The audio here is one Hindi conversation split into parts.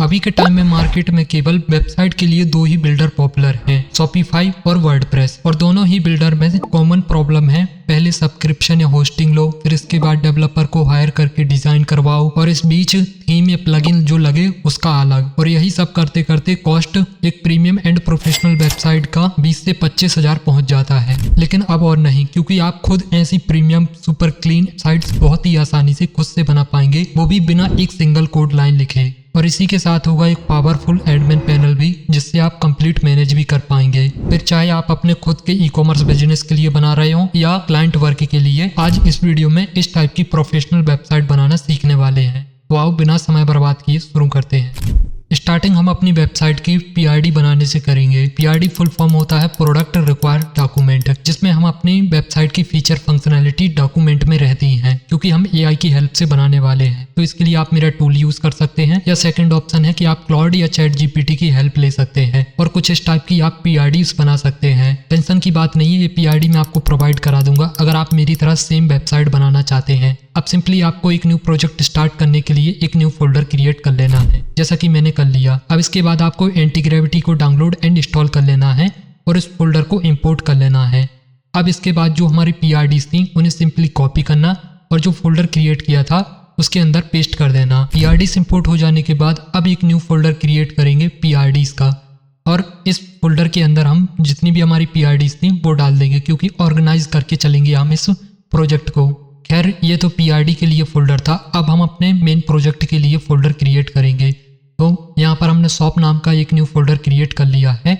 अभी के टाइम में मार्केट में केवल वेबसाइट के लिए दो ही बिल्डर पॉपुलर हैं, शॉपिफाई और वर्डप्रेस। और दोनों ही बिल्डर में कॉमन प्रॉब्लम है, पहले सब्सक्रिप्शन या होस्टिंग लो, फिर इसके बाद डेवलपर को हायर करके डिजाइन करवाओ, और इस बीच थीम या प्लगइन जो लगे उसका अलग। और यही सब करते करते कॉस्ट एक प्रीमियम एंड प्रोफेशनल वेबसाइट का 20 से 25 हजार पहुंच जाता है। लेकिन अब और नहीं, क्योंकि आप खुद ऐसी प्रीमियम सुपर क्लीन साइट्स बहुत ही आसानी से खुद से बना पाएंगे, वो भी बिना एक सिंगल कोड लाइन लिखे। और इसी के साथ होगा एक पावरफुल एडमिन पैनल भी, जिससे आप कंप्लीट मैनेज भी कर पाएंगे। फिर चाहे आप अपने खुद के ई कॉमर्स बिजनेस के लिए बना रहे हो या क्लाइंट वर्क के लिए, आज इस वीडियो में इस टाइप की प्रोफेशनल वेबसाइट बनाना सीखने वाले हैं। तो आओ बिना समय बर्बाद किए शुरू करते हैं। स्टार्टिंग हम अपनी वेबसाइट की PID बनाने से करेंगे। PID फुल फॉर्म होता है प्रोडक्ट रिक्वायर्ड डॉक्यूमेंट, जिसमें हम अपनी वेबसाइट की फीचर फंक्शनैलिटी डॉक्यूमेंट में रहती हैं, क्योंकि हम AI की हेल्प से बनाने वाले हैं। तो इसके लिए आप मेरा टूल यूज कर सकते हैं, या सेकंड ऑप्शन है कि आप क्लाउड या ChatGPT की हेल्प ले सकते हैं और कुछ इस टाइप की आप PIDs बना सकते हैं। टेंशन की बात नहीं है, ये PID मैं आपको प्रोवाइड करा दूंगा अगर आप मेरी तरह सेम वेबसाइट बनाना चाहते हैं। अब सिंपली आपको एक न्यू प्रोजेक्ट स्टार्ट करने के लिए एक न्यू फोल्डर क्रिएट कर लेना है, जैसा कि मैंने कर लिया। अब इसके बाद आपको एंटीग्रेविटी को डाउनलोड एंड इंस्टॉल कर लेना है और इस फोल्डर को इंपोर्ट कर लेना है। अब इसके बाद जो हमारी PIDs थी उन्हें सिंपली कॉपी करना और जो फोल्डर क्रिएट किया था उसके अंदर पेस्ट कर देना। PIDs इंपोर्ट हो जाने के बाद अब एक न्यू फोल्डर क्रिएट करेंगे PIDs का, और इस फोल्डर के अंदर हम जितनी भी हमारी PIDs थी वो डाल देंगे, क्योंकि ऑर्गेनाइज करके चलेंगे हम इस प्रोजेक्ट को। खैर ये तो PID के लिए फोल्डर था, अब हम अपने मेन प्रोजेक्ट के लिए फोल्डर क्रिएट करेंगे। तो यहाँ पर हमने शॉप नाम का एक न्यू फोल्डर क्रिएट कर लिया है।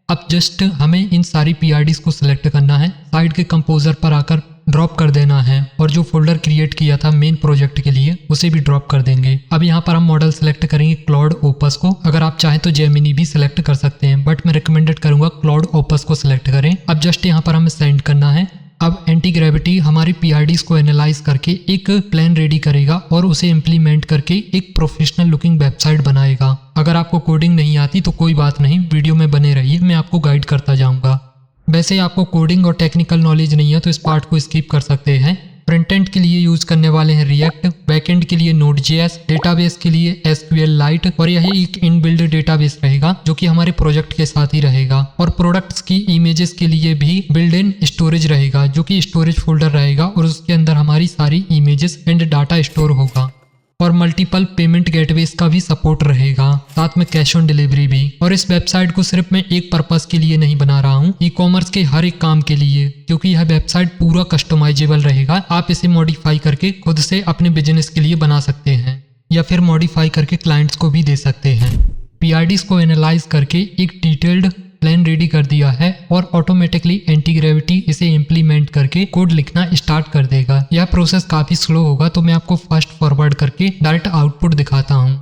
अब जस्ट हमें इन सारी PIDs को सिलेक्ट करना है, साइड के कंपोजर पर आकर ड्रॉप कर देना है, और जो फोल्डर क्रिएट किया था मेन प्रोजेक्ट के लिए उसे भी ड्रॉप कर देंगे। अब यहाँ पर हम मॉडल सेलेक्ट करेंगे क्लाउड ओपस को, अगर आप चाहें तो जेमिनी भी सिलेक्ट कर सकते हैं, बट मैं रिकमेंडेड करूंगा क्लाउड ओपस को सिलेक्ट करें। अब जस्ट यहाँ पर हमें सेंड करना है। अब एंटीग्रेविटी हमारी PIDs को एनालाइज करके एक प्लान रेडी करेगा और उसे इम्प्लीमेंट करके एक प्रोफेशनल लुकिंग वेबसाइट बनाएगा। अगर आपको कोडिंग नहीं आती तो कोई बात नहीं, वीडियो में बने रहिए, मैं आपको गाइड करता जाऊंगा। वैसे आपको कोडिंग और टेक्निकल नॉलेज नहीं है तो इस पार्ट को स्किप कर सकते हैं। फ्रंट एंड के लिए यूज करने वाले हैं रिएक्ट, बैकएंड के लिए Node.js, डेटाबेस के लिए SQLite, और यही एक इनबिल्ड डेटाबेस रहेगा जो कि हमारे प्रोजेक्ट के साथ ही रहेगा। और प्रोडक्ट्स की इमेजेस के लिए भी बिल्ड इन स्टोरेज रहेगा, जो कि स्टोरेज फोल्डर रहेगा और उसके अंदर हमारी सारी इमेजेस एंड डाटा स्टोर होगा। और मल्टीपल पेमेंट गेटवेज का भी सपोर्ट रहेगा, साथ में कैश ऑन डिलीवरी भी। और इस वेबसाइट को सिर्फ मैं एक पर्पस के लिए नहीं बना रहा हूँ, ई कॉमर्स के हर एक काम के लिए, क्योंकि यह वेबसाइट पूरा कस्टमाइजेबल रहेगा। आप इसे मॉडिफाई करके खुद से अपने बिजनेस के लिए बना सकते हैं, या फिर मॉडिफाई करके क्लाइंट्स को भी दे सकते हैं। PIDs को एनालाइज करके एक डिटेल्ड प्लान रेडी कर दिया है और ऑटोमेटिकली एंटीग्रेविटी इसे इम्प्लीमेंट करके कोड लिखना स्टार्ट कर देगा। यह प्रोसेस काफी स्लो होगा, तो मैं आपको फास्ट फॉरवर्ड करके डायरेक्ट आउटपुट दिखाता हूं।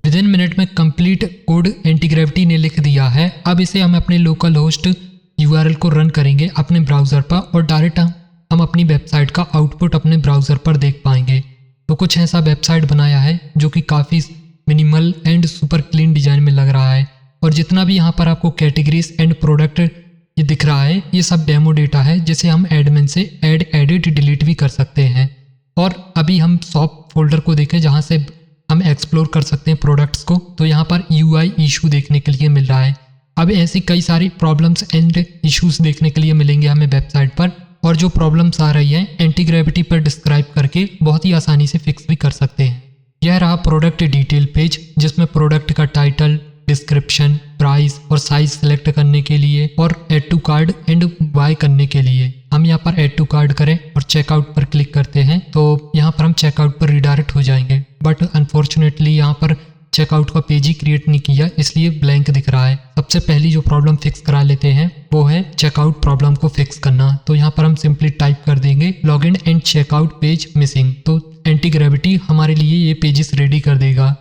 विदिन मिनट में कंप्लीट कोड एंटीग्रेविटी ने लिख दिया है। अब इसे हम अपने लोकल होस्ट URL को रन करेंगे अपने ब्राउजर पर, और डायरेक्ट हम अपनी वेबसाइट का आउटपुट अपने ब्राउजर पर देख पाएंगे। तो कुछ ऐसा वेबसाइट बनाया है जो कि काफ़ी minimal and super clean design में लग रहा है। और जितना भी यहाँ पर आपको कैटेगरीज एंड प्रोडक्ट ये दिख रहा है, ये सब डेमो डेटा है, जिसे हम एडमिन से ऐड एडिट डिलीट भी कर सकते हैं। और अभी हम शॉप फोल्डर को देखें, जहाँ से हम एक्सप्लोर कर सकते हैं प्रोडक्ट्स को, तो यहाँ पर UI इशू देखने के लिए मिल रहा है। अब ऐसी कई सारी प्रॉब्लम्स एंड इश्यूज देखने के लिए मिलेंगे हमें वेबसाइट पर, और जो प्रॉब्लम्स आ रही हैं एंटीग्रेविटी पर डिस्क्राइब करके बहुत ही आसानी से फिक्स भी कर सकते हैं। यह रहा प्रोडक्ट डिटेल पेज, जिसमें प्रोडक्ट का टाइटल, डिस्क्रिप्शन, प्राइस और साइज सेलेक्ट करने के लिए, और add to cart and buy करने के लिए हम यहाँ पर ऐड टू कार्ट करें और चेकआउट पर क्लिक करते हैं, तो यहाँ पर हम चेकआउट पर रिडायरेक्ट हो जाएंगे। बट अनफॉर्चुनेटली यहाँ पर चेकआउट का पेज ही क्रिएट नहीं किया, इसलिए ब्लैंक दिख रहा है। सबसे पहली जो प्रॉब्लम फिक्स करा लेते हैं वो है चेकआउट प्रॉब्लम को फिक्स करना। तो यहाँ पर हम सिंपली टाइप कर देंगे login and checkout page missing, तो एंटीग्रेविटी हमारे लिए ये पेजेस रेडी कर देगा।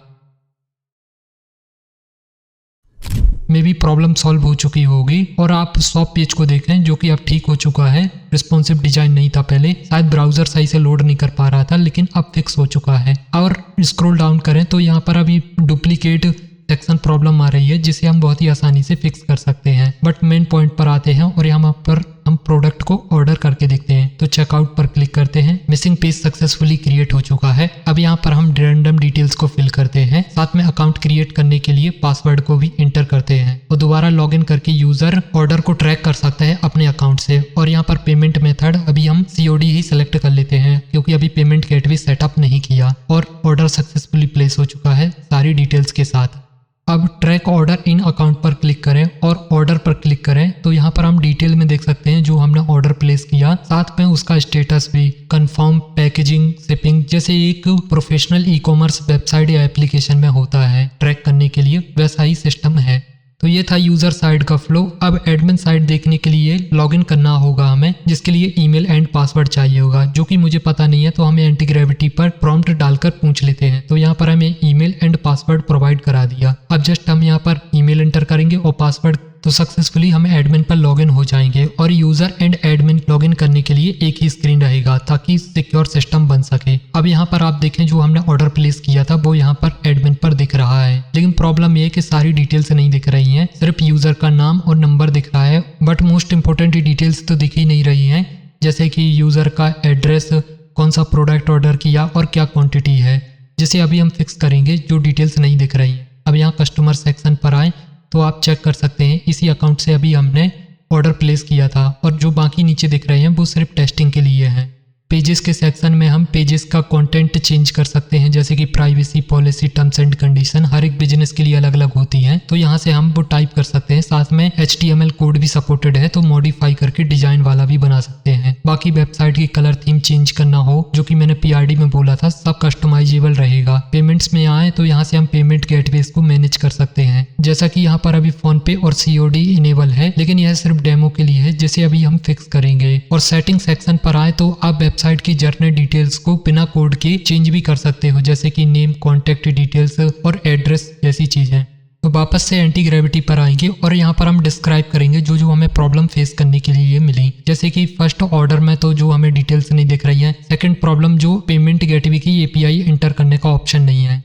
में भी प्रॉब्लम सॉल्व हो चुकी होगी, और आप शॉप पेज को देखें जो कि अब ठीक हो चुका है। रिस्पॉन्सिव डिजाइन नहीं था पहले, शायद ब्राउजर सही से लोड नहीं कर पा रहा था, लेकिन अब फिक्स हो चुका है। और स्क्रॉल डाउन करें तो यहाँ पर अभी डुप्लीकेट सेक्शन प्रॉब्लम आ रही है, जिसे हम बहुत ही आसानी से फिक्स कर सकते हैं। बट मेन पॉइंट पर आते हैं और यहाँ पर हम प्रोडक्ट को ऑर्डर करके देखते हैं। तो चेकआउट पर क्लिक करते हैं, मिसिंग पेज सक्सेसफुली क्रिएट हो चुका है। अब यहाँ पर हम रैंडम डिटेल्स को फिल करते हैं, साथ में अकाउंट क्रिएट करने के लिए पासवर्ड को भी एंटर करते हैं। तो दोबारा लॉगिन करके यूजर ऑर्डर को ट्रैक कर सकता है अपने अकाउंट से। और यहाँ पर पेमेंट मेथड अभी हम COD ही सिलेक्ट कर लेते हैं, क्योंकि अभी पेमेंट गेटवे सेटअप नहीं किया और ऑर्डर सक्सेसफुली प्लेस हो चुका है सारी डिटेल्स के साथ। अब ट्रैक ऑर्डर इन अकाउंट पर क्लिक करें और ऑर्डर पर क्लिक करें। तो यहाँ पर हम डिटेल में देख सकते हैं जो हमने ऑर्डर प्लेस किया, साथ में उसका स्टेटस भी, कंफर्म, पैकेजिंग, शिपिंग, जैसे एक प्रोफेशनल ई-कॉमर्स वेबसाइट या एप्लीकेशन में होता है ट्रैक करने के लिए, वैसा ही सिस्टम है। तो ये था यूजर साइड का फ्लो। अब एडमिन साइड देखने के लिए लॉगिन करना होगा हमें, जिसके लिए ईमेल एंड पासवर्ड चाहिए होगा, जो कि मुझे पता नहीं है। तो हमें एंटी ग्रेविटी पर प्रॉम्प्ट डालकर पूछ लेते हैं। तो यहाँ पर हमें ईमेल एंड पासवर्ड प्रोवाइड करा दिया। अब जस्ट हम यहाँ पर ईमेल एंटर करेंगे और पासवर्ड, तो सक्सेसफुली हम एडमिन पर लॉगिन हो जाएंगे। और यूजर एंड एडमिन लॉगिन करने के लिए एक ही स्क्रीन रहेगा, ताकि सिक्योर सिस्टम बन सके। अब यहाँ पर आप देखें जो हमने ऑर्डर प्लेस किया था वो यहाँ पर एडमिन पर दिख रहा है, लेकिन प्रॉब्लम ये है कि सारी डिटेल्स नहीं दिख रही हैं, सिर्फ यूजर का नाम और नंबर दिख रहा है। बट मोस्ट इंपोर्टेंट डिटेल्स तो दिख ही नहीं रही हैं, जैसे कि यूजर का एड्रेस, कौन सा प्रोडक्ट ऑर्डर किया और क्या क्वांटिटी है, जिसे अभी हम फिक्स करेंगे, जो डिटेल्स नहीं दिख रही हैं। अब यहाँ कस्टमर सेक्शन पर आए तो आप चेक कर सकते हैं इसी अकाउंट से अभी हमने ऑर्डर प्लेस किया था, और जो बाकी नीचे दिख रहे हैं वो सिर्फ टेस्टिंग के लिए हैं। पेजेस के सेक्शन में हम पेजेस का कंटेंट चेंज कर सकते हैं, जैसे कि privacy policy, terms and condition हर एक बिजनेस के लिए अलग अलग होती हैं। तो यहाँ से हम वो टाइप कर सकते हैं, साथ में HTML कोड भी सपोर्टेड है, तो मॉडिफाई करके डिजाइन वाला भी बना सकते हैं। बाकी वेबसाइट की कलर थीम चेंज करना हो, जो कि मैंने PRD में बोला था, सब कस्टमाइजेबल रहेगा। पेमेंट्स में आए तो यहाँ से हम पेमेंट गेटवेज को मैनेज कर सकते हैं, जैसा कि यहाँ पर अभी फोन पे और COD इनेबल है, लेकिन यह सिर्फ डेमो के लिए है, जिसे अभी हम फिक्स करेंगे। और सेटिंग सेक्शन पर आए तो आप वेबसाइट की जर्नल डिटेल्स को बिना कोड के चेंज भी कर सकते हो, जैसे कि नेम, कॉन्टेक्ट डिटेल्स और एड्रेस जैसी चीजें। तो वापस से एंटी ग्रेविटी पर आएंगे और यहाँ पर हम डिस्क्राइब करेंगे जो जो हमें प्रॉब्लम फेस करने के लिए मिली। जैसे कि फर्स्ट ऑर्डर में तो जो हमें डिटेल्स नहीं दिख रही है, सेकंड प्रॉब्लम जो पेमेंट गेटवे की API एंटर करने का ऑप्शन नहीं है।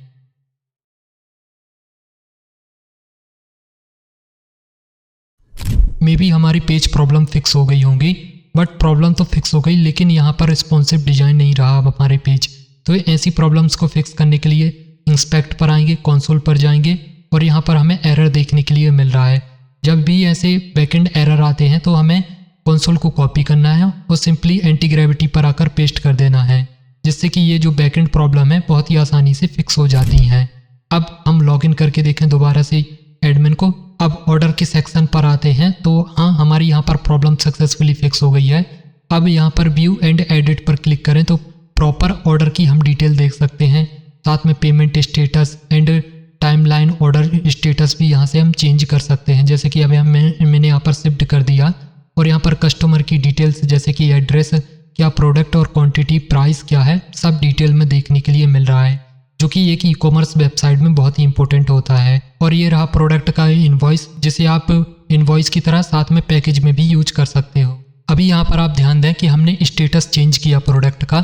मे बी हमारी पेज प्रॉब्लम फिक्स हो गई होंगी, बट प्रॉब्लम तो फिक्स हो गई, लेकिन यहाँ पर रिस्पॉन्सिव डिजाइन नहीं रहा अब हमारे पेज। तो ऐसी प्रॉब्लम्स को फिक्स करने के लिए इंस्पेक्ट पर आएंगे, कंसोल पर जाएंगे और यहाँ पर हमें एरर देखने के लिए मिल रहा है। जब भी ऐसे बैकएंड एरर आते हैं तो हमें कंसोल को कॉपी करना है और सिंपली एंटी ग्रेविटी पर आकर पेस्ट कर देना है, जिससे कि ये जो बैकएंड प्रॉब्लम है बहुत ही आसानी से फिक्स हो जाती हैं। अब हम लॉगिन करके देखें दोबारा से एडमिन को। अब ऑर्डर के सेक्शन पर आते हैं तो हाँ, हमारी यहाँ पर प्रॉब्लम सक्सेसफुली फिक्स हो गई है। अब यहाँ पर व्यू एंड एडिट पर क्लिक करें तो प्रॉपर ऑर्डर की हम डिटेल देख सकते हैं, साथ में payment status and timeline order status भी यहाँ से हम चेंज कर सकते हैं। जैसे कि अभी मैंने यहाँ पर शिफ्ट कर दिया और यहाँ पर कस्टमर की डिटेल्स, जैसे कि एड्रेस, क्या प्रोडक्ट और क्वांटिटी, प्राइस क्या है, सब डिटेल में देखने के लिए मिल रहा है, जो कि एक ई-कॉमर्स वेबसाइट में बहुत ही इंपॉर्टेंट होता है। और ये रहा प्रोडक्ट का इनवॉइस, जिसे आप इनवॉइस की तरह साथ में पैकेज में भी यूज कर सकते हो। अभी यहाँ पर आप ध्यान दें कि हमने स्टेटस चेंज किया प्रोडक्ट का।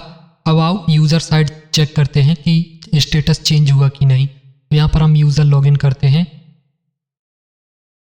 अब आओ यूज़र साइड चेक करते हैं कि स्टेटस चेंज हुआ कि नहीं। तो यहाँ पर हम यूज़र लॉगिन करते हैं,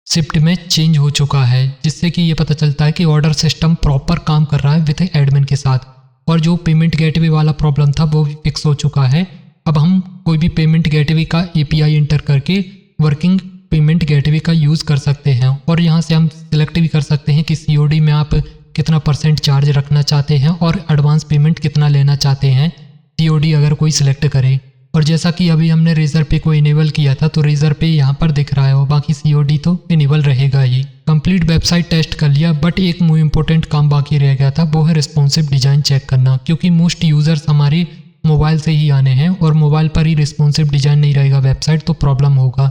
शिफ्ट में चेंज हो चुका है, जिससे कि ये पता चलता है कि ऑर्डर सिस्टम प्रॉपर काम कर रहा है विद एडमिन के साथ। और जो पेमेंट गेटवे वाला प्रॉब्लम था वो भी फिक्स हो चुका है। अब हम कोई भी पेमेंट गेटवे का API एंटर करके वर्किंग पेमेंट गेटवे का यूज़ कर सकते हैं। और यहाँ से हम सिलेक्ट भी कर सकते हैं कि COD में आप कितना % चार्ज रखना चाहते हैं और एडवांस पेमेंट कितना लेना चाहते हैं, COD अगर कोई सिलेक्ट करे। और जैसा कि अभी हमने रेजर पे को इनेबल किया था, तो रेजर पे यहाँ पर दिख रहा है और बाकी COD तो इनेबल रहेगा ही। कंप्लीट वेबसाइट टेस्ट कर लिया, बट एक इम्पोर्टेंट काम बाकी रह गया था, वो है रिस्पॉन्सिव डिजाइन चेक करना, क्योंकि मोस्ट यूजर्स हमारे मोबाइल से ही आने हैं और मोबाइल पर ही रिस्पॉन्सिव डिजाइन नहीं रहेगा वेबसाइट, तो प्रॉब्लम होगा।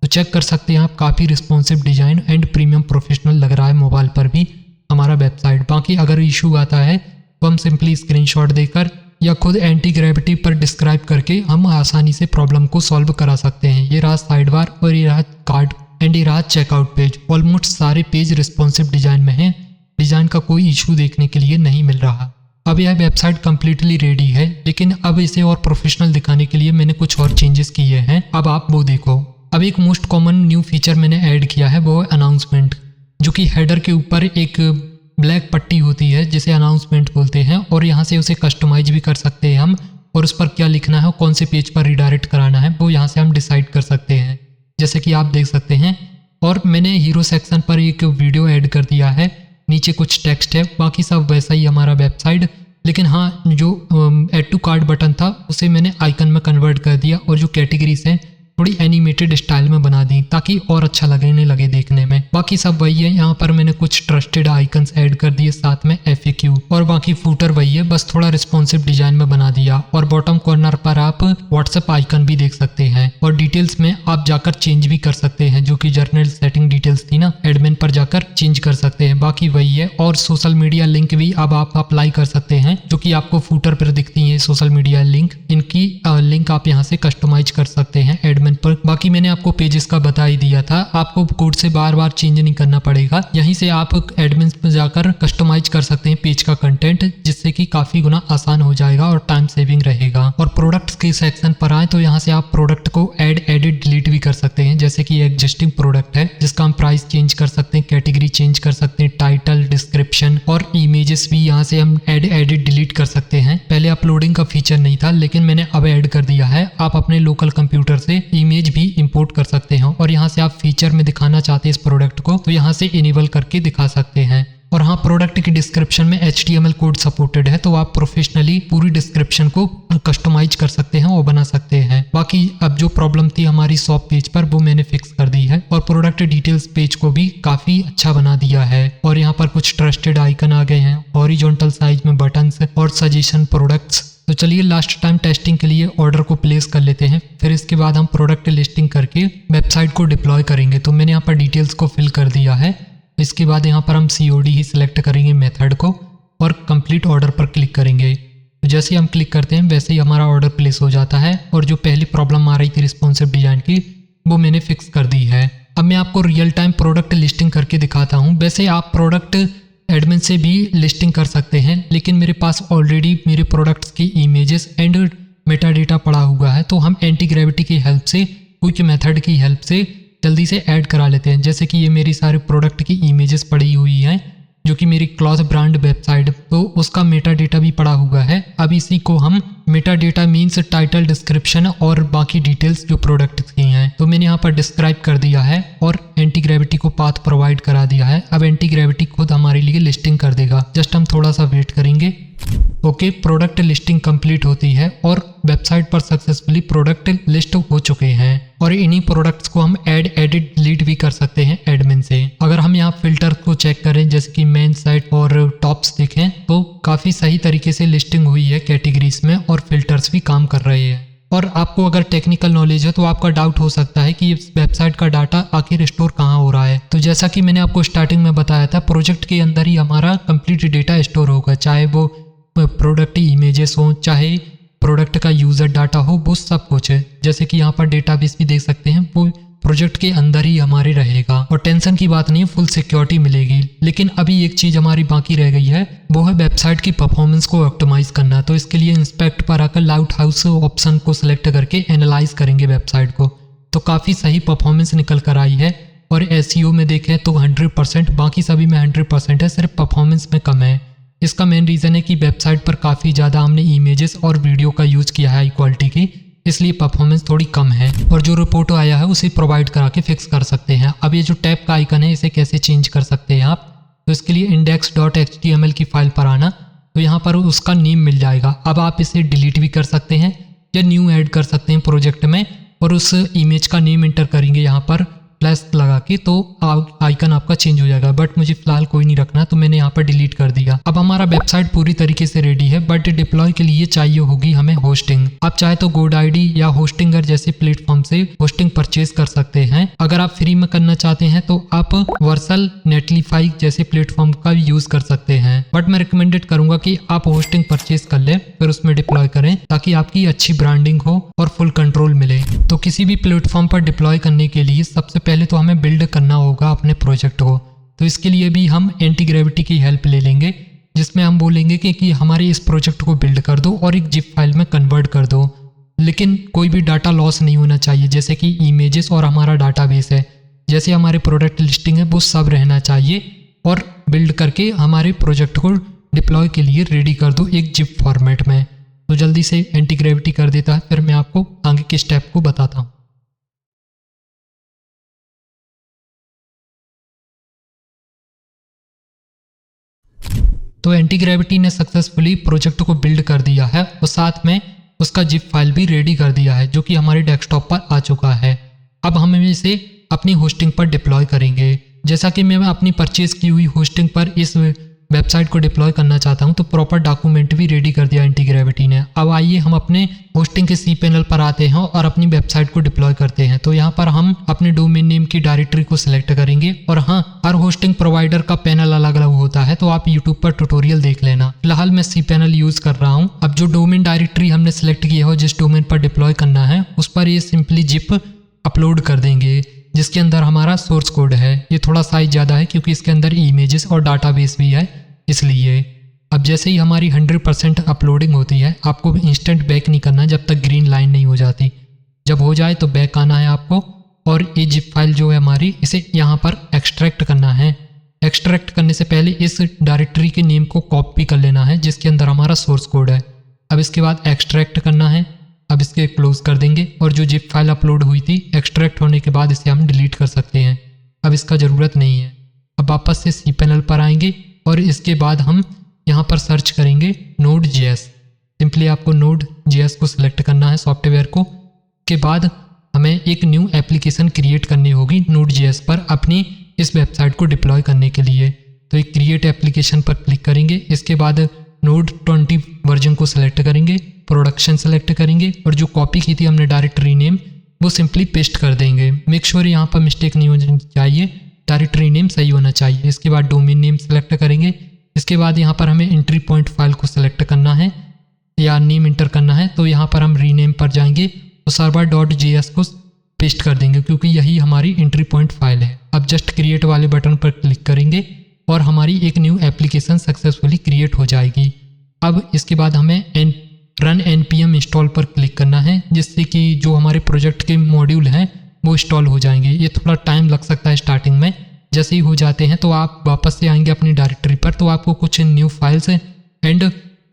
तो चेक कर सकते हैं आप, काफ़ी responsive design and premium professional लग रहा है मोबाइल पर भी हमारा वेबसाइट। बाकी अगर इशू आता है तो हम सिंपली स्क्रीनशॉट देकर या खुद एंटी ग्रेविटी पर डिस्क्राइब करके हम आसानी से प्रॉब्लम को सॉल्व करा सकते हैं। ये रहा साइड बार और ये रहा कार्ड एंड ये रहा चेकआउट पेज। ऑलमोस्ट सारे पेज रिस्पॉन्सिव डिजाइन में हैं, डिजाइन का कोई इशू देखने के लिए नहीं मिल रहा। अब यह वेबसाइट कम्प्लीटली रेडी है, लेकिन अब इसे और प्रोफेशनल दिखाने के लिए मैंने कुछ और चेंजेस किए हैं, अब आप वो देखो। अब एक मोस्ट कॉमन न्यू फीचर मैंने ऐड किया है, वो है अनाउंसमेंट, जो कि हेडर के ऊपर एक ब्लैक पट्टी होती है जिसे अनाउंसमेंट बोलते हैं, और यहाँ से उसे कस्टमाइज भी कर सकते हैं हम, और उस पर क्या लिखना है, कौन से पेज पर रिडायरेक्ट कराना है, वो यहाँ से हम डिसाइड कर सकते हैं, जैसे कि आप देख सकते हैं। और मैंने हीरो सेक्शन पर एक वीडियो ऐड कर दिया है, नीचे कुछ टेक्स्ट है, बाकी सब वैसा ही हमारा वेबसाइट, लेकिन हाँ जो ऐड टू कार्ट बटन था उसे मैंने आइकन में कन्वर्ट कर दिया, और जो कैटेगरीज हैं थोड़ी एनिमेटेड स्टाइल में बना दी ताकि और अच्छा लगने लगे देखने में। बाकी सब वही है, यहाँ पर मैंने कुछ ट्रस्टेड आइकन्स ऐड कर दिए, साथ में FAQ, और बाकी फूटर वही है, बस थोड़ा रिस्पॉन्सिव डिजाइन में बना दिया। और बॉटम कॉर्नर पर आप व्हाट्सएप आइकन भी देख सकते हैं, और डिटेल्स में आप जाकर चेंज भी कर सकते हैं, जो कि जर्नल सेटिंग डिटेल्स थी ना, एडमिन पर जाकर चेंज कर सकते हैं। बाकी वही है, और सोशल मीडिया लिंक भी अब आप अप्लाई कर सकते हैं, जो कि आपको फूटर पर दिखती है सोशल मीडिया लिंक, इनकी लिंक आप यहाँ से कस्टमाइज कर सकते हैं एडमिन पर। बाकी मैंने आपको पेजेस का बता ही दिया था, आपको कोड से बार बार चेंज नहीं करना पड़ेगा, यहीं से आप एडमिन पर जाकर कस्टमाइज कर सकते हैं पेज का कंटेंट, जिससे कि काफी गुना आसान हो जाएगा और टाइम सेविंग रहेगा। और प्रोडक्ट्स के सेक्शन पर आए तो यहाँ से आप प्रोडक्ट को एडिट डिलीट भी कर सकते हैं, जैसे कि एग्जिस्टिंग प्रोडक्ट है जिसका हम प्राइस चेंज कर सकते हैं, कैटेगरी चेंज कर सकते हैं, टाइटल, डिस्क्रिप्शन और इमेजेस भी यहाँ से हम एडिट डिलीट कर सकते हैं। पहले अपलोडिंग का फीचर नहीं था, लेकिन मैंने अब ऐड कर दिया है। आप अपने लोकल कंप्यूटर से इमेज भी इंपोर्ट कर सकते हैं, और यहाँ से आप फीचर में दिखाना चाहते हैं इस प्रोडक्ट को तो यहाँ से इनेबल करके दिखा सकते हैं। और हाँ, प्रोडक्ट की डिस्क्रिप्शन में HTML कोड सपोर्टेड है, तो आप प्रोफेशनली पूरी डिस्क्रिप्शन को कस्टमाइज कर सकते हैं और बना सकते हैं। बाकी अब जो प्रॉब्लम थी हमारी शॉप पेज पर वो मैंने फिक्स कर दी है, और प्रोडक्ट डिटेल्स पेज को भी काफी अच्छा बना दिया है। और यहाँ पर कुछ ट्रस्टेड आइकन आ गए हैं, हॉरिजॉन्टल साइज में बटन्स और सजेशन प्रोडक्ट्स। तो चलिए लास्ट टाइम टेस्टिंग के लिए ऑर्डर को प्लेस कर लेते हैं, फिर इसके बाद हम प्रोडक्ट लिस्टिंग करके वेबसाइट को डिप्लॉय करेंगे। तो मैंने यहाँ पर डिटेल्स को फिल कर दिया है, इसके बाद यहाँ पर हम COD ही सिलेक्ट करेंगे मेथड को, और कंप्लीट ऑर्डर पर क्लिक करेंगे। तो जैसे ही हम क्लिक करते हैं वैसे ही हमारा ऑर्डर प्लेस हो जाता है, और जो पहली प्रॉब्लम आ रही थी रिस्पॉन्सिव डिजाइन की वो मैंने फिक्स कर दी है। अब मैं आपको रियल टाइम प्रोडक्ट लिस्टिंग करके दिखाता हूँ। वैसे आप प्रोडक्ट एडमिन से भी लिस्टिंग कर सकते हैं, लेकिन मेरे पास ऑलरेडी मेरे प्रोडक्ट्स की इमेजेस एंड मेटा डेटा पड़ा हुआ है, तो हम एंटी ग्रेविटी की हेल्प से, क्विक मेथड की हेल्प से जल्दी से ऐड करा लेते हैं। जैसे कि ये मेरी सारे प्रोडक्ट की इमेजेस पड़ी हुई हैं, जो कि मेरी क्लॉथ ब्रांड वेबसाइट, तो उसका मेटा डेटा भी पड़ा हुआ है। अब इसी को हम Meta data means title, description और बाकी डिटेल्स जो प्रोडक्ट की हैं, तो मैंने यहाँ पर डिस्क्राइब कर दिया है और एंटी ग्रेविटी को पाथ प्रोवाइड करा दिया है। अब एंटी ग्रेविटी खुद हमारे लिए लिस्टिंग कर देगा, जस्ट हम थोड़ा सा वेट करेंगे। ओके, प्रोडक्ट लिस्टिंग कंप्लीट होती है और वेबसाइट पर सक्सेसफुली प्रोडक्ट लिस्ट हो चुके हैं, और इन्हीं प्रोडक्ट्स को हम एडिट डिलीट भी कर सकते हैं एडमिन से। अगर हम यहाँ फिल्टर को चेक करें, जैसे कि मेन साइट और टॉप्स देखें, तो काफ़ी सही तरीके से लिस्टिंग हुई है कैटेगरीज में, और फिल्टर्स भी काम कर रहे हैं। और आपको अगर टेक्निकल नॉलेज है तो आपका डाउट हो सकता है कि इस वेबसाइट का डाटा आखिर स्टोर कहाँ हो रहा है। तो जैसा कि मैंने आपको स्टार्टिंग में बताया था, प्रोजेक्ट के अंदर ही हमारा कंप्लीट डेटा स्टोर होगा, चाहे वो प्रोडक्ट इमेजेस हो, चाहे प्रोडक्ट का यूज़र डाटा हो, वो सब कुछ है। जैसे कि यहाँ पर डेटाबेस भी देख सकते हैं, वो प्रोजेक्ट के अंदर ही हमारे रहेगा, और टेंशन की बात नहीं, फुल सिक्योरिटी मिलेगी। लेकिन अभी एक चीज़ हमारी बाकी रह गई है, वो है वेबसाइट की परफॉर्मेंस को ऑप्टिमाइज करना। तो इसके लिए इंस्पेक्ट पर आकर लाइट हाउस ऑप्शन को सिलेक्ट करके एनालाइज करेंगे वेबसाइट को, तो काफ़ी सही परफॉर्मेंस निकल कर आई है। और SEO में देखें तो 100%, बाकी सभी में 100% है, सिर्फ परफॉर्मेंस में कम है। इसका मेन रीज़न है कि वेबसाइट पर काफ़ी ज़्यादा हमने इमेजेस और वीडियो का यूज़ किया है हाई क्वालिटी की, इसलिए परफॉर्मेंस थोड़ी कम है। और जो रिपोर्ट आया है उसे प्रोवाइड करा के फिक्स कर सकते हैं। अब ये जो टैब का आइकन है, इसे कैसे चेंज कर सकते हैं आप, तो इसके लिए index.html की फाइल पर आना, तो यहाँ पर उसका नेम मिल जाएगा। अब आप इसे डिलीट भी कर सकते हैं या न्यू ऐड कर सकते हैं प्रोजेक्ट में, और उस इमेज का नेम इंटर करेंगे यहाँ पर प्लस लगा के, तो आइकन आपका चेंज हो जाएगा। बट मुझे फिलहाल कोई नहीं रखना, तो मैंने यहाँ पर डिलीट कर दिया। अब हमारा वेबसाइट पूरी तरीके से रेडी है, बट डिप्लॉय के लिए चाहिए होगी हमें होस्टिंग। आप चाहे तो GoDaddy या होस्टिंगर जैसे प्लेटफॉर्म से होस्टिंग परचेज कर सकते हैं। अगर आप फ्री में करना चाहते हैं तो आप वर्सल, नेटलीफाई जैसे प्लेटफॉर्म का यूज कर सकते हैं, बट मैं रिकमेंडेड करूंगा कि आप होस्टिंग परचेज कर ले, फिर उसमें डिप्लॉय करें, ताकि आपकी अच्छी ब्रांडिंग हो और फुल कंट्रोल मिले। तो किसी भी प्लेटफॉर्म पर डिप्लॉय करने के लिए सबसे पहले तो हमें बिल्ड करना होगा अपने प्रोजेक्ट को। तो इसके लिए भी हम एंटी ग्रेविटी की हेल्प ले लेंगे, जिसमें हम बोलेंगे कि हमारे इस प्रोजेक्ट को बिल्ड कर दो और एक जिप फाइल में कन्वर्ट कर दो, लेकिन कोई भी डाटा लॉस नहीं होना चाहिए। जैसे कि इमेजेस और हमारा डाटाबेस है, जैसे हमारे प्रोडक्ट लिस्टिंग है, वो सब रहना चाहिए। और बिल्ड करके हमारे प्रोजेक्ट को डिप्लॉय के लिए रेडी कर दो एक जिप फॉर्मेट में। तो जल्दी से एंटी ग्रेविटी कर देता है, फिर मैं आपको आगे के स्टेप को बताता हूँ। तो एंटी ग्रेविटी ने सक्सेसफुली प्रोजेक्ट को बिल्ड कर दिया है और साथ में उसका जिप फाइल भी रेडी कर दिया है जो कि हमारे डेस्कटॉप पर आ चुका है। अब हम इसे अपनी होस्टिंग पर डिप्लॉय करेंगे। जैसा कि मैं अपनी परचेज की हुई होस्टिंग पर इस वेबसाइट को डिप्लॉय करना चाहता हूं, तो प्रॉपर डॉक्यूमेंट भी रेडी कर दिया एंटी ग्रेविटी ने। अब आइए हम अपने होस्टिंग के सी पैनल पर आते हैं और अपनी वेबसाइट को डिप्लॉय करते हैं। तो यहाँ पर हम अपने डोमेन नेम की डायरेक्टरी को सिलेक्ट करेंगे और हाँ, हर होस्टिंग प्रोवाइडर का पैनल अलग अलग होता है, तो आप यूट्यूब पर ट्यूटोरियल देख लेना। फिलहाल मैं सी पैनल यूज कर रहा हूँ। अब जो डोमेन डायरेक्टरी हमने सिलेक्ट किया हो, जिस डोमेन पर डिप्लॉय करना है, उस पर ये सिंपली जिप अपलोड कर देंगे जिसके अंदर हमारा सोर्स कोड है। ये थोड़ा साइज ज़्यादा है क्योंकि इसके अंदर इमेजेस और डाटाबेस भी है, इसलिए। अब जैसे ही हमारी 100% अपलोडिंग होती है, आपको इंस्टेंट बैक नहीं करना जब तक ग्रीन लाइन नहीं हो जाती। जब हो जाए तो बैक आना है आपको और ये जिप फाइल जो है हमारी, इसे यहाँ पर एक्सट्रैक्ट करना है। एक्सट्रैक्ट करने से पहले इस डायरेक्टरी के नेम को कॉपी कर लेना है जिसके अंदर हमारा सोर्स कोड है। अब इसके बाद एक्सट्रैक्ट करना है। अब इसके क्लोज कर देंगे और जो जिप फाइल अपलोड हुई थी, एक्सट्रैक्ट होने के बाद इसे हम डिलीट कर सकते हैं। अब इसका ज़रूरत नहीं है। अब वापस से सी पैनल पर आएंगे और इसके बाद हम यहाँ पर सर्च करेंगे Node.js। सिंपली आपको Node.js को सिलेक्ट करना है सॉफ्टवेयर को। के बाद हमें एक न्यू एप्लीकेशन क्रिएट करनी होगी Node.js पर अपनी इस वेबसाइट को डिप्लॉय करने के लिए। तो एक क्रिएट एप्लीकेशन पर क्लिक करेंगे। इसके बाद Node 20 वर्जन को सिलेक्ट करेंगे, प्रोडक्शन सेलेक्ट करेंगे और जो कॉपी की थी हमने डायरेक्टरी नेम, वो सिंपली पेस्ट कर देंगे। मेक श्योर यहाँ पर मिस्टेक नहीं होनी चाहिए, डायरेक्टरी नेम सही होना चाहिए। इसके बाद डोमेन नेम सेलेक्ट करेंगे। इसके बाद यहाँ पर हमें एंट्री पॉइंट फाइल को सिलेक्ट करना है या नेम इंटर करना है। तो यहाँ पर हम रीनेम पर जाएंगे और server.js को पेस्ट कर देंगे क्योंकि यही हमारी एंट्री पॉइंट फाइल है। अब जस्ट क्रिएट वाले बटन पर क्लिक करेंगे और हमारी एक न्यू एप्लीकेशन सक्सेसफुली क्रिएट हो जाएगी। अब इसके बाद हमें रन npm इंस्टॉल पर क्लिक करना है जिससे कि जो हमारे प्रोजेक्ट के मॉड्यूल हैं वो इंस्टॉल हो जाएंगे। ये थोड़ा टाइम लग सकता है स्टार्टिंग में। जैसे ही हो जाते हैं तो आप वापस से आएंगे अपनी डायरेक्टरी पर, तो आपको कुछ new files and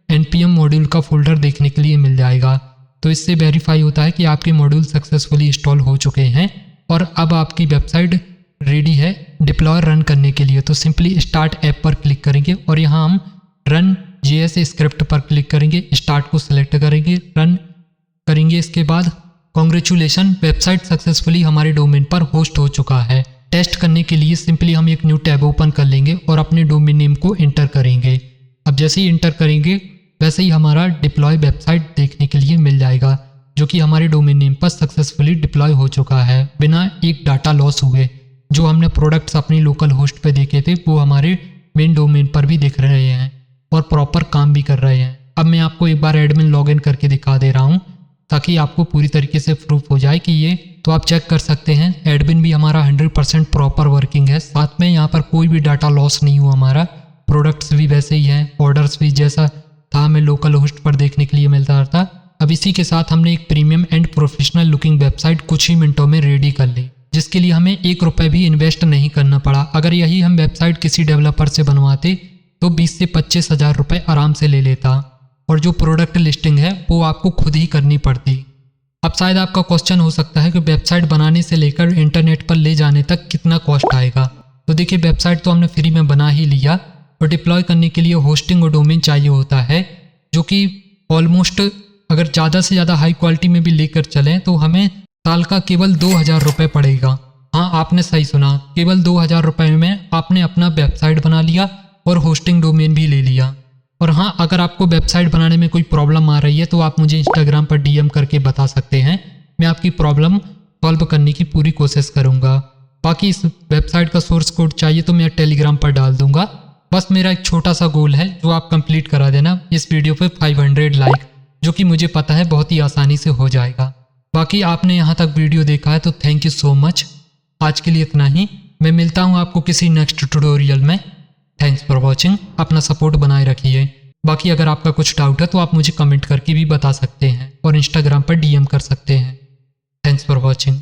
npm module का फोल्डर देखने के लिए मिल जाएगा। तो इससे वेरीफाई होता है कि आपके मॉड्यूल सक्सेसफुली इंस्टॉल हो चुके हैं और अब आपकी वेबसाइट रेडी है डिप्लॉय रन करने के लिए। तो सिंपली स्टार्ट ऐप पर क्लिक करेंगे और यहाँ हम रन JS स्क्रिप्ट पर क्लिक करेंगे, स्टार्ट को सिलेक्ट करेंगे, रन करेंगे। इसके बाद कॉन्ग्रेचुलेशन, वेबसाइट सक्सेसफुली हमारे डोमेन पर होस्ट हो चुका है। टेस्ट करने के लिए सिंपली हम एक न्यू टैब ओपन कर लेंगे और अपने डोमेन नेम को इंटर करेंगे। अब जैसे ही इंटर करेंगे वैसे ही हमारा डिप्लॉय वेबसाइट देखने के लिए मिल जाएगा जो कि हमारे डोमेन नेम पर सक्सेसफुली डिप्लॉय हो चुका है बिना एक डाटा लॉस हुए। जो हमने प्रोडक्ट्स अपनी लोकल होस्ट पे देखे थे वो हमारे मेन डोमेन पर भी दिख रहे हैं और प्रॉपर काम भी कर रहे हैं। अब मैं आपको एक बार एडमिन लॉगिन करके दिखा दे रहा हूँ ताकि आपको पूरी तरीके से प्रूफ हो जाए कि ये, तो आप चेक कर सकते हैं एडमिन भी हमारा 100% प्रॉपर वर्किंग है। साथ में यहाँ पर कोई भी डाटा लॉस नहीं हुआ हमारा। प्रोडक्ट्स भी वैसे ही हैं, ऑर्डर्स भी जैसा था हमें लोकल होस्ट पर देखने के लिए मिलता था। अब इसी के साथ हमने एक premium and professional looking website कुछ ही मिनटों में रेडी कर ली जिसके लिए हमें 1 रुपये भी इन्वेस्ट नहीं करना पड़ा। अगर यही हम वेबसाइट किसी डेवलपर से बनवाते तो 20 से 25 हज़ार रुपये आराम से ले लेता और जो प्रोडक्ट लिस्टिंग है वो आपको खुद ही करनी पड़ती। अब शायद आपका क्वेश्चन हो सकता है कि वेबसाइट बनाने से लेकर इंटरनेट पर ले जाने तक कितना कॉस्ट आएगा। तो देखिए, वेबसाइट तो हमने फ्री में बना ही लिया और डिप्लॉय करने के लिए होस्टिंग और डोमेन चाहिए होता है जो कि ऑलमोस्ट अगर ज़्यादा से ज़्यादा हाई क्वालिटी में भी लेकर चलें तो हमें साल का केवल 2000 रुपये पड़ेगा। हाँ, आपने सही सुना, केवल 2000 रुपये में आपने अपना वेबसाइट बना लिया और होस्टिंग डोमेन भी ले लिया। और हाँ, अगर आपको वेबसाइट बनाने में कोई प्रॉब्लम आ रही है तो आप मुझे इंस्टाग्राम पर DM करके बता सकते हैं। मैं आपकी प्रॉब्लम सॉल्व करने की पूरी कोशिश करूँगा। बाकी इस वेबसाइट का सोर्स कोड चाहिए तो मैं टेलीग्राम पर डाल दूंगा। बस मेरा एक छोटा सा गोल है जो आप कंप्लीट करा देना इस वीडियो पे 500 लाइक, जो कि मुझे पता है बहुत ही आसानी से हो जाएगा। बाकी आपने यहाँ तक वीडियो देखा है तो थैंक यू सो मच। आज के लिए इतना ही, मैं मिलता हूँ आपको किसी नेक्स्ट ट्यूटोरियल में। थैंक्स फॉर वॉचिंग, अपना सपोर्ट बनाए रखिए। बाकी अगर आपका कुछ डाउट है तो आप मुझे कमेंट करके भी बता सकते हैं और इंस्टाग्राम पर DM कर सकते हैं। Thanks for watching.